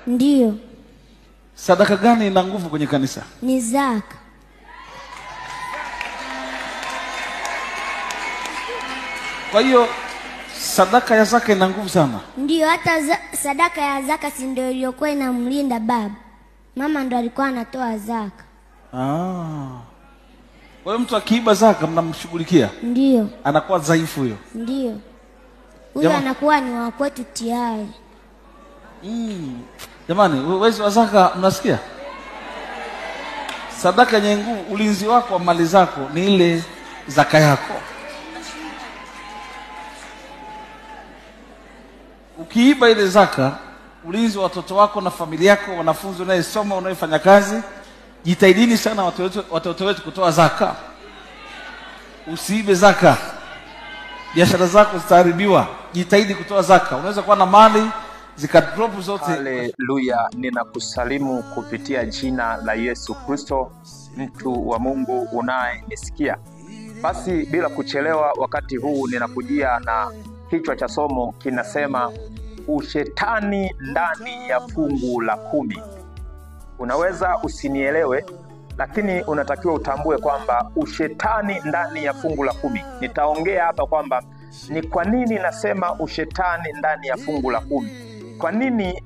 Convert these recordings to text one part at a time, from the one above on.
Ndiyo. Sadaka gani ina nguvu kwenye kanisa? Ni zaka. Kwa hiyo sadaka ya zaka ina nguvu sana. Ndiyo, hata sadaka ya zaka si ndio iliyokuwa inamlinda baba. Mama ndo alikuwa anatoa zaka. Kwa hiyo mtu akiiba zaka mnamshughulikia? Ndiyo. Anakuwa dhaifu huyo? Ndiyo. Huyo anakuwa ni wa kwetu tayari. Jamani, wezi wa zaka mnasikia? Sadaka yenye nguvu, ulinzi wako wa mali zako ni ile zaka yako. Ukiiba ile zaka, ulinzi wa watoto wako na familia yako, wanafunzi unayesoma, unayefanya kazi. Jitahidini sana watoto wetu kutoa zaka. Usiibe zaka, biashara zako zitaharibiwa. Jitahidi kutoa zaka. Unaweza kuwa na mali zikadrop zote. Haleluya, ninakusalimu kupitia jina la Yesu Kristo, mtu wa Mungu unayenisikia. Basi bila kuchelewa, wakati huu ninakujia na kichwa cha somo kinasema ushetani ndani ya fungu la 10. Unaweza usinielewe, lakini unatakiwa utambue kwamba ushetani ndani ya fungu la 10. Nitaongea hapa kwamba ni kwa nini nasema ushetani ndani ya fungu la 10. Kwa nini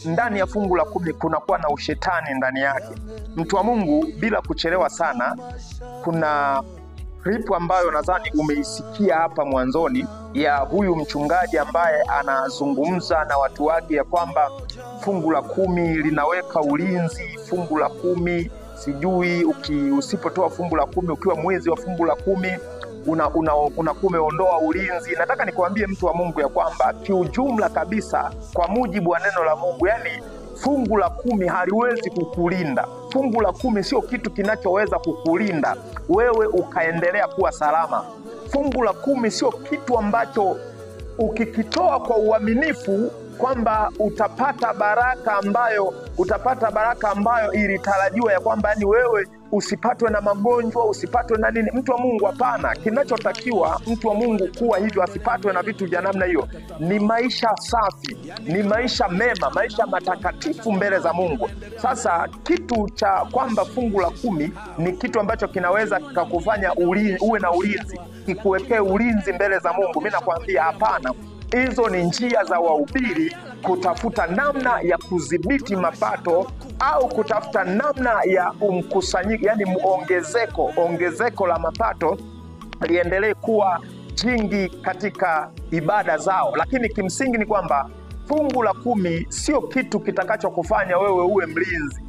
ndani ya fungu la 10 kunakuwa na ushetani ndani yake? Mtu wa Mungu, bila kuchelewa sana, kuna clip ambayo nadhani umeisikia hapa mwanzoni ya huyu mchungaji ambaye anazungumza na watu wake ya kwamba fungu la 10 linaweka ulinzi. Fungu la 10 sijui usipotoa fungu la 10 ukiwa mwezi wa fungu la 10 umeondoa ulinzi. Nataka nikwambie mtu wa Mungu ya kwamba kiujumla kabisa, kwa mujibu wa neno la Mungu, yani fungu la 10 haliwezi kukulinda. Fungu la 10 sio kitu kinachoweza kukulinda wewe ukaendelea kuwa salama. Fungu la 10 sio kitu ambacho ukikitoa kwa uaminifu kwamba utapata baraka ambayo ilitarajiwa ya kwamba yani wewe usipatwe na magonjwa, usipatwe na nini. Mtu wa Mungu, hapana. Kinachotakiwa mtu wa Mungu kuwa hivyo, asipatwe na vitu vya namna hiyo, ni maisha safi, ni maisha mema, maisha matakatifu mbele za Mungu. Sasa kitu cha kwamba fungu la 10 ni kitu ambacho kinaweza kukufanya uwe na ulinzi, kikuwekee ulinzi mbele za Mungu, mimi nakwambia hapana. Hizo ni njia za wahubiri kutafuta namna ya kudhibiti mapato au kutafuta namna ya mkusanyiko, yani ongezeko la mapato liendelee kuwa jingi katika ibada zao. Lakini kimsingi ni kwamba fungu la 10 sio kitu kitakachokufanya wewe uwe mlinzi,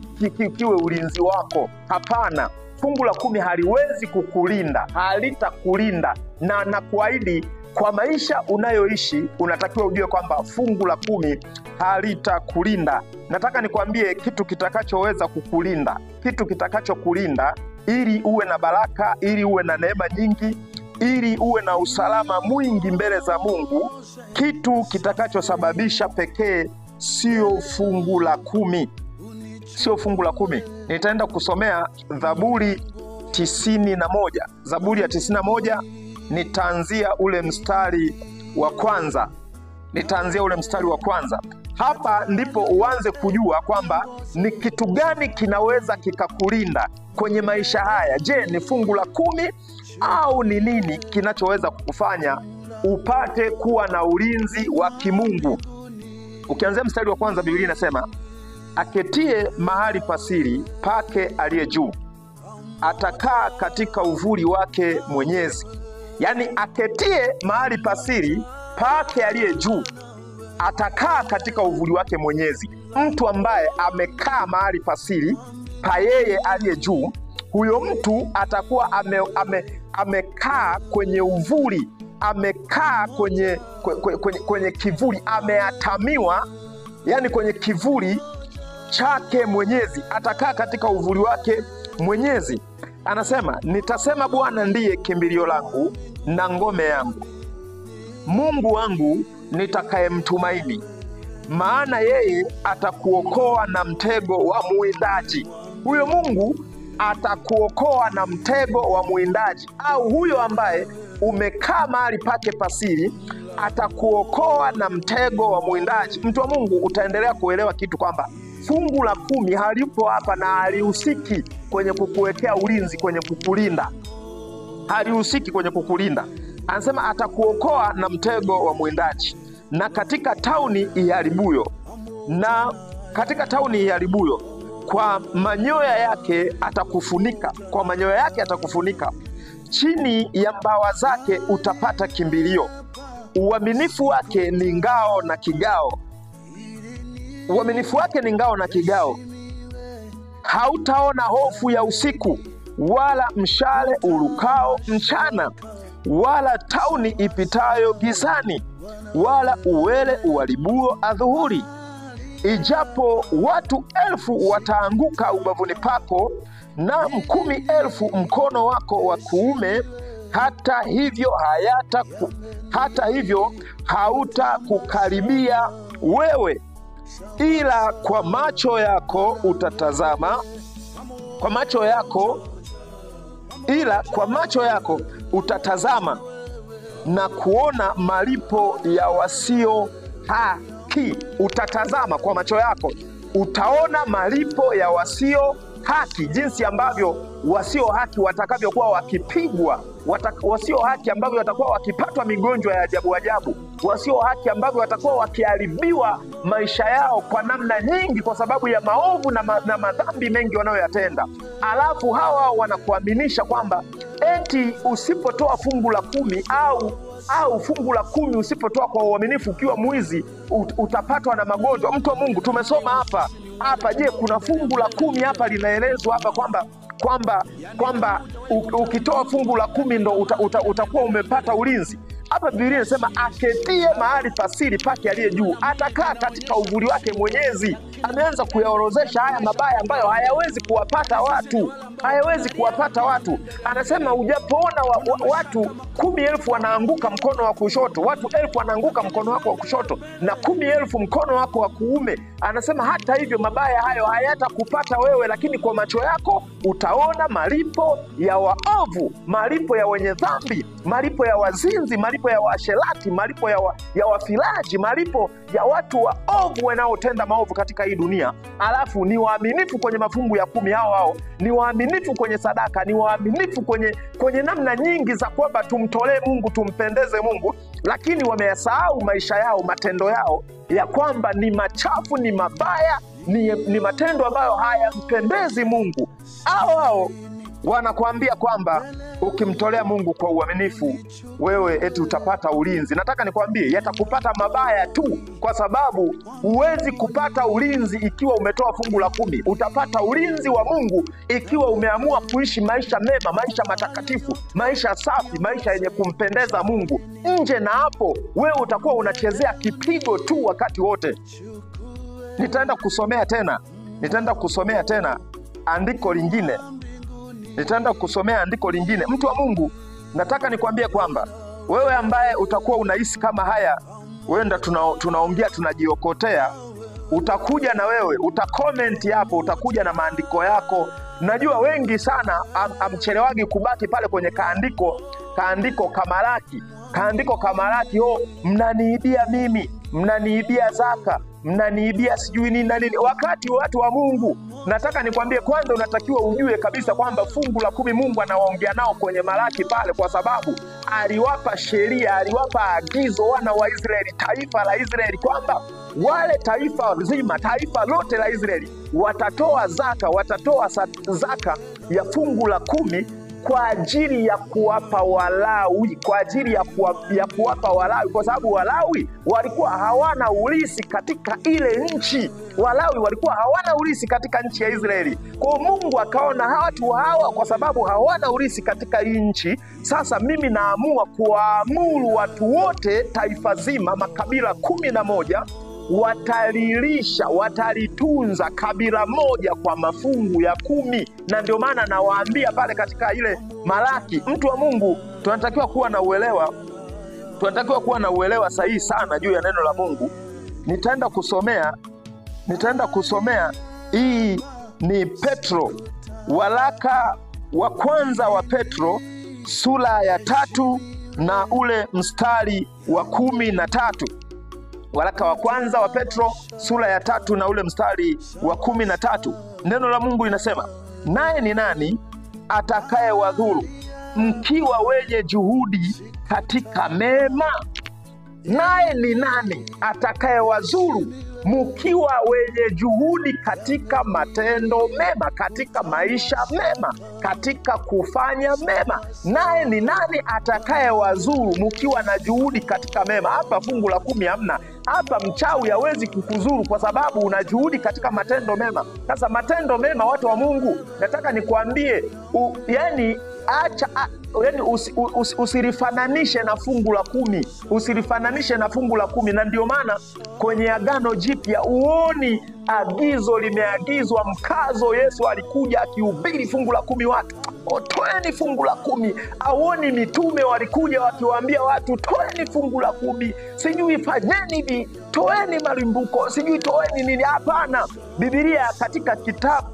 kiwe ulinzi wako. Hapana. Fungu la 10 haliwezi kukulinda, halitakulinda, na nakuahidi kwa maisha unayoishi unatakiwa ujue kwamba fungu la 10 halitakulinda. Nataka nikwambie kitu kitakachoweza kukulinda, kitu kitakachokulinda ili uwe na baraka, ili uwe na neema nyingi, ili uwe na usalama mwingi mbele za Mungu. Kitu kitakachosababisha pekee sio fungu la 10. Sio fungu la 10. Nitaenda kusomea Zaburi 91. Zaburi ya 91, nitaanzia ule mstari wa kwanza. Hapa ndipo uanze kujua kwamba ni kitu gani kinaweza kikakulinda kwenye maisha haya. Je, ni fungu la 10 au ni nini kinachoweza kukufanya upate kuwa na ulinzi wa kimungu? Ukianzia mstari wa kwanza, Biblia inasema aketie mahali pasiri pake aliye juu atakaa katika uvuli wake Mwenyezi. Yani aketie mahali pasiri pake aliye juu atakaa katika uvuli wake Mwenyezi. Mtu ambaye amekaa mahali pasiri pa yeye aliye juu, huyo mtu atakuwa amekaa kwenye uvuli, amekaa kwenye kivuli, ameatamiwa, yani kwenye kivuli chake Mwenyezi, atakaa katika uvuli wake Mwenyezi. Anasema nitasema Bwana ndiye kimbilio langu na ngome yangu, Mungu wangu nitakayemtumaini. Maana yeye atakuokoa na mtego wa mwindaji. Huyo Mungu atakuokoa na mtego wa mwindaji, au huyo ambaye umekaa mahali pake pasiri, atakuokoa na mtego wa mwindaji. Mtu wa Mungu, utaendelea kuelewa kitu kwamba fungu la 10 halipo hapa na halihusiki kwenye kukuwekea ulinzi, kwenye kukulinda. Halihusiki kwenye kukulinda. Anasema atakuokoa na mtego wa mwindaji na katika tauni iharibuyo. Na katika tauni iharibuyo, kwa manyoya yake atakufunika. Kwa manyoya yake atakufunika. Chini ya mbawa zake utapata kimbilio. Uaminifu wake ni ngao na kigao. Uaminifu wake ni ngao na kigao. Hautaona hofu ya usiku, wala mshale urukao mchana, wala tauni ipitayo gizani, wala uwele uharibuo adhuhuri. Ijapo watu 1000 wataanguka ubavuni pako, na 10,000 mkono wako wa kuume, hata hivyo hautakukaribia wewe. Ila kwa macho yako utatazama na kuona malipo ya wasio haki. Utatazama kwa macho yako, utaona malipo ya wasio haki, jinsi ambavyo wasio haki watakavyokuwa wakipigwa, wasio haki ambavyo watakuwa wakipatwa migonjwa ya ajabu ajabu, wasio haki ambavyo watakuwa wakiharibiwa maisha yao kwa namna nyingi kwa sababu ya maovu na madhambi mengi wanayoyatenda. Alafu hawa wanakuaminisha kwamba eti usipotoa fungu la 10 au fungu la 10 usipotoa kwa uaminifu, ukiwa mwizi, utapatwa na magonjwa. Mtu wa Mungu, tumesoma hapa. Je, kuna fungu la 10 hapa linaelezwa hapa kwamba ukitoa fungu la 10 ndo utakuwa umepata ulinzi? Hapa Biblia inasema aketie mahali pasiri pake aliye juu atakaa katika uvuli wake Mwenyezi. Ameanza kuyaorozesha haya mabaya ambayo hayawezi kuwapata watu. Anasema ujapoona watu 10,000 wanaanguka mkono wa kushoto, watu 1000 wanaanguka mkono wako wa kushoto, na 10,000 mkono wako wa kuume, anasema hata hivyo mabaya hayo hayatakupata wewe, lakini kwa macho yako utaona malipo ya waovu, malipo ya wenye dhambi, malipo ya wazinzi, malipo ya waasherati, malipo ya wafilaji, malipo ya watu waovu wanaotenda maovu katika hii dunia. Alafu ni waaminifu kwenye mafungu ya 10 hao, ni waaminifu kwenye sadaka, ni waaminifu kwenye namna nyingi za kwamba tumtolee Mungu, tumpendeze Mungu, lakini wameyasahau maisha yao, matendo yao ya kwamba ni machafu, ni mabaya, ni matendo ambayo hayampendezi Mungu. Hao wanakuambia kwamba ukimtolea Mungu kwa uaminifu, wewe eti utapata ulinzi. Nataka nikwambie, yatakupata mabaya tu, kwa sababu huwezi kupata ulinzi ikiwa umetoa fungu la 10. Utapata ulinzi wa Mungu ikiwa umeamua kuishi maisha mema, maisha matakatifu, maisha safi, maisha yenye kumpendeza Mungu. Nje na hapo, wewe utakuwa unachezea kipigo tu wakati wote. Nitaenda kusomea tena andiko lingine. Mtu wa Mungu, nataka nikwambie kwamba wewe ambaye utakuwa unahisi kama haya, wenda tunaongea tunajiokotea, utakuja na wewe utakomenti hapo, utakuja na maandiko yako. Najua wengi sana amchelewagi kubaki pale kwenye kaandiko kamalaki, mnaniibia mimi, mnaniibia zaka, mnaniibia sijui nini na nini. Wakati watu wa Mungu, nataka nikwambie, kwanza unatakiwa ujue kabisa kwamba fungu la 10 Mungu anawaongea nao kwenye Malaki pale, kwa sababu aliwapa sheria, aliwapa agizo wana wa Israeli, taifa la Israeli, kwamba wale taifa zima, taifa lote la Israeli watatoa zaka ya fungu la 10 kwa ajili ya kuwapa Walawi, kwa sababu Walawi walikuwa hawana urithi katika ile nchi. Walawi walikuwa hawana urithi katika nchi ya Israeli. Kwa Mungu akaona watu hawa, kwa sababu hawana urithi katika hii nchi, sasa mimi naamua kuwaamuru watu wote, taifa zima, makabila 11 watalitunza kabila moja kwa mafungu ya 10. Na ndio maana nawaambia pale katika ile Malaki, mtu wa Mungu, tunatakiwa kuwa na uelewa sahihi sana juu ya neno la Mungu. Nitaenda kusomea hii ni Petro, waraka wa kwanza wa Petro, sura ya 3 na ule mstari wa 13. Waraka wa kwanza wa Petro sura ya 3 na ule mstari wa 13. Neno la Mungu linasema, naye ni nani atakaye wadhuru mkiwa wenye juhudi katika mema? Naye ni nani atakaye wadhuru mkiwa wenye juhudi katika matendo mema, katika maisha mema, katika kufanya mema? Naye ni nani atakaye wadhuru mkiwa na juhudi katika mema? Hapa fungu la 10 hamna. Hapa mchawi hawezi kukuzuru kwa sababu una juhudi katika matendo mema. Sasa matendo mema, watu wa Mungu, nataka nikuambie, usirifananishe na fungu la 10, usirifananishe na fungu la 10. Na ndio maana kwenye Agano Jipya uoni agizo limeagizwa mkazo. Yesu alikuja akihubiri fungu la 10, watu toeni fungu la 10. Auoni mitume walikuja wakiwaambia watu toeni fungu la 10, sijui fanyeni hivi, toeni malimbuko, sijui toeni nini. Hapana. Biblia katika kitabu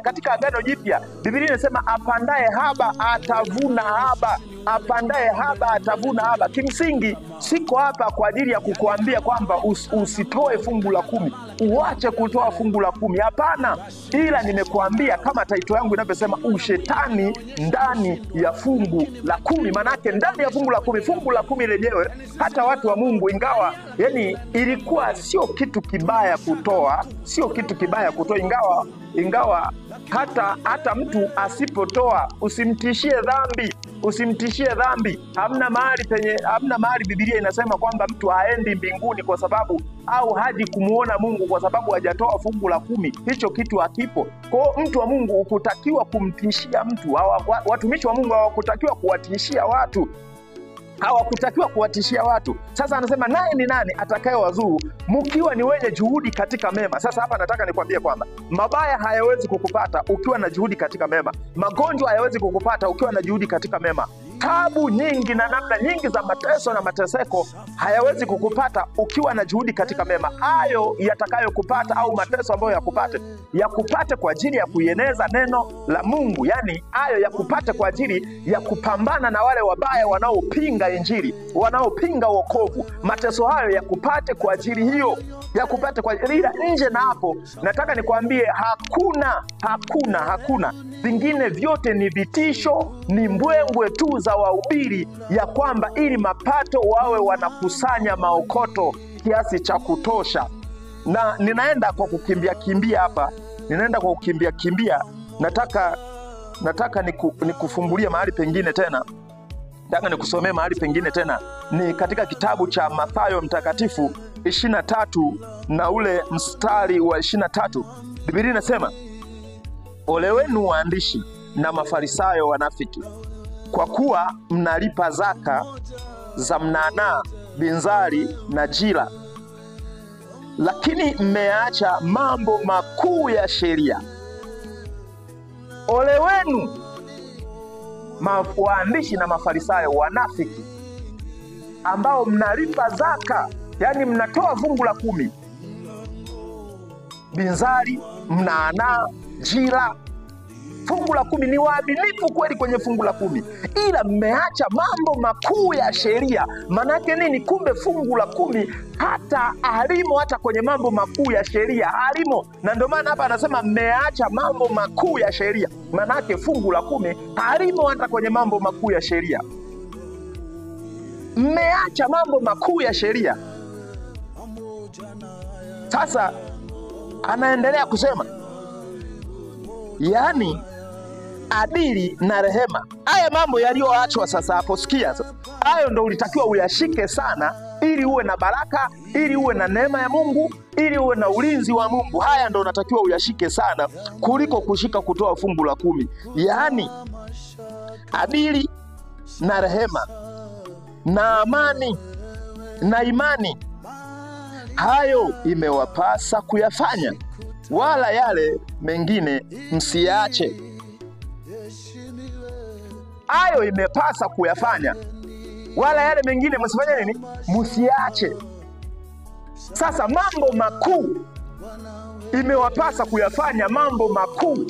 katika Agano Jipya, Biblia inasema apandaye haba atavuna haba, apandaye haba atavuna haba. Kimsingi siko hapa kwa ajili ya kukuambia kwamba usitoe fungu la 10, uache kutoa fungu la 10. Hapana, ila nimekuambia kama taito yangu inavyosema, ushetani ndani ya fungu la 10. Manake ndani ya fungu la 10, fungu la 10 lenyewe, hata watu wa Mungu, ingawa ilikuwa sio kitu kibaya kutoa, sio kitu kibaya kutoa, ingawa hata mtu asipotoa usimtishie dhambi, usimtishie dhambi. Hamna mahali Biblia inasema kwamba mtu haendi mbinguni kwa sababu, au haji kumuona Mungu kwa sababu hajatoa fungu la 10. Hicho kitu hakipo. Kwa mtu wa Mungu ukutakiwa kumtishia mtu. Watumishi wa Mungu hawakutakiwa kuwatishia watu, hawakutakiwa kuwatishia watu. Sasa anasema naye ni nani atakaye wadhuru mkiwa ni wenye juhudi katika mema. Sasa hapa nataka nikwambie kwamba mabaya hayawezi kukupata ukiwa na juhudi katika mema. Magonjwa hayawezi kukupata ukiwa na juhudi katika mema. Tabu nyingi na namna nyingi za mateso na mateseko hayawezi kukupata ukiwa na juhudi katika mema. Hayo yatakayokupata au mateso ambayo yakupate kwa ajili ya kuieneza neno la Mungu. Yani hayo yakupate kwa ajili ya kupambana na wale wabaya wanaopinga Injili, wanaopinga wokovu. Mateso hayo yakupate kwa ajili hiyo, yakupate kwa ajili. Ila nje na hapo, nataka nikwambie hakuna. Vingine vyote ni vitisho, ni mbwembwe tu za wahubiri, ya kwamba ili mapato wawe wanakusanya maokoto kiasi cha kutosha. Na ninaenda kwa kukimbia hapa, nataka nikufungulie mahali pengine tena. Nataka nikusomee mahali pengine tena. Ni katika kitabu cha Mathayo Mtakatifu 23 na ule mstari wa 23. Biblia inasema, ole wenu waandishi na Mafarisayo wanafiki, kwa kuwa mnalipa zaka za mnanaa, binzari na jira, lakini mmeacha mambo makuu ya sheria. Ole wenu waandishi na Mafarisayo wanafiki, ambao mnalipa zaka, yani mnatoa fungu la 10, binzari, mnanaa, jira. Fungu la 10 ni waaminifu kweli kwenye fungu la 10, ila mmeacha mambo makuu ya sheria. Manake nini? Kumbe fungu la 10 hata alimo, hata kwenye mambo makuu ya sheria alimo. Na ndio maana hapa anasema mmeacha mambo makuu ya sheria. Manake fungu la 10 alimo hata kwenye mambo makuu ya sheria. Mmeacha mambo makuu ya sheria. Sasa anaendelea kusema, yani adili na rehema. Haya mambo yaliyoachwa sasa hapo, sikia sasa. Hayo ndo ulitakiwa uyashike sana, ili uwe na baraka, ili uwe na neema ya Mungu, ili uwe na ulinzi wa Mungu. Haya ndo unatakiwa uyashike sana kuliko kushika kutoa fungu la 10. Yaani adili na rehema na amani na imani, hayo imewapasa kuyafanya, wala yale mengine msiache. Hayo imepasa kuyafanya, wala yale mengine msifanye nini? Msiache. Sasa mambo makuu imewapasa kuyafanya, mambo makuu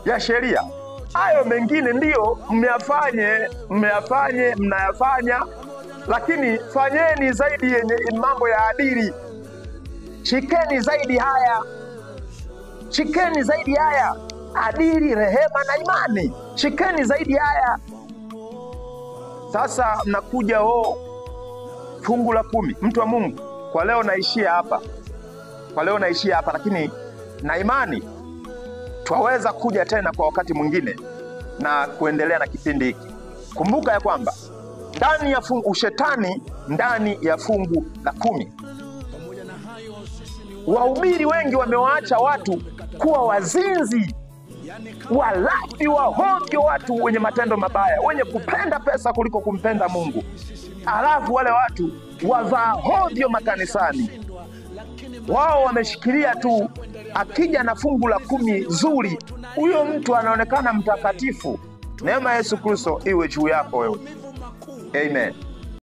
ya sheria. Hayo mengine ndiyo mnayafanya, lakini fanyeni zaidi yenye mambo ya adili. Shikeni zaidi haya, adili, rehema na imani. Shikeni zaidi haya. Sasa mnakuja fungu la 10. Mtu wa Mungu, kwa leo naishia hapa, lakini na imani twaweza kuja tena kwa wakati mwingine na kuendelea na kipindi hiki. Kumbuka ya kwamba ndani ya shetani ndani ya fungu la 10. Wahubiri wengi wamewaacha watu kuwa wazinzi, walafi, wahovyo, watu wenye matendo mabaya, wenye kupenda pesa kuliko kumpenda Mungu. Alafu wale watu wavaa hovyo makanisani. Wao wameshikilia tu, akija na fungu la 10 zuri, huyo mtu anaonekana mtakatifu. Neema ya Yesu Kristo iwe juu yako wewe. Amen.